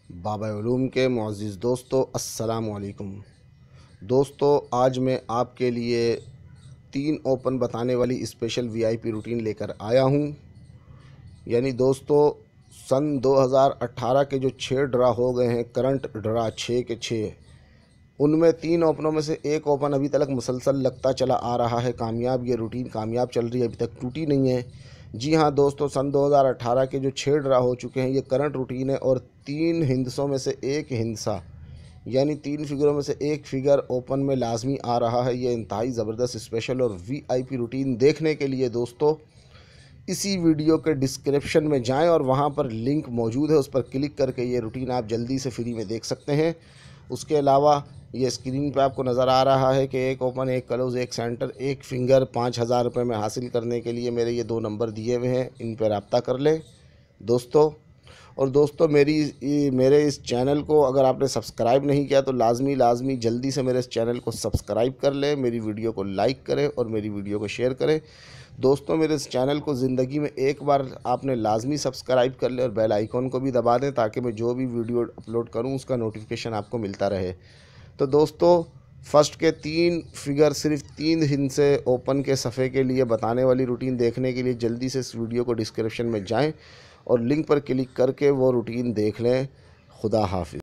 बाबा उलूम के मुअज़्ज़िज़ दोस्तों, अस्सलामु अलैकुम। दोस्तों, आज मैं आपके लिए 3 ओपन बताने वाली स्पेशल वीआईपी रूटीन लेकर आया हूँ। यानी दोस्तों, सन 2018 के जो 6 ड्रा हो गए हैं, करंट ड्रा 6 के 6, उनमें 3 ओपनों में से एक ओपन अभी तक मुसलसल लगता चला आ रहा है कामयाब। ये रूटीन कामयाब चल रही है, अभी तक टूटी नहीं है। जी हाँ दोस्तों, सन 2018 के जो 6 ड्रा हो चुके हैं, ये करंट रूटीन है और 3 हिंदसों में से एक हिंसा, यानी 3 फिगरों में से एक फिगर ओपन में लाजमी आ रहा है। ये इंतहाई ज़बरदस्त स्पेशल और वीआईपी रूटीन देखने के लिए दोस्तों इसी वीडियो के डिस्क्रिप्शन में जाएं और वहां पर लिंक मौजूद है, उस पर क्लिक करके ये रूटीन आप जल्दी से फ्री में देख सकते हैं। उसके अलावा ये स्क्रीन पे आपको नज़र आ रहा है कि एक ओपन, एक क्लोज, एक सेंटर, एक फिंगर 5,000 रुपये में हासिल करने के लिए मेरे ये 2 नंबर दिए हुए हैं, इन पर रब्ता कर लें दोस्तों। और दोस्तों, मेरे इस चैनल को अगर आपने सब्सक्राइब नहीं किया तो लाजमी जल्दी से मेरे इस चैनल को सब्सक्राइब कर लें, मेरी वीडियो को लाइक करें और मेरी वीडियो को शेयर करें। दोस्तों, मेरे इस चैनल को ज़िंदगी में एक बार आपने लाजमी सब्सक्राइब कर ले और बेल आइकॉन को भी दबा दें, ताकि मैं जो भी वीडियो अपलोड करूं उसका नोटिफिकेशन आपको मिलता रहे। तो दोस्तों, फर्स्ट के 3 फिगर सिर्फ 3 दिन से ओपन के सफ़े के लिए बताने वाली रूटीन देखने के लिए जल्दी से इस वीडियो को डिस्क्रिप्शन में जाएं और लिंक पर क्लिक करके वो रूटीन देख लें। खुदा हाफिज़।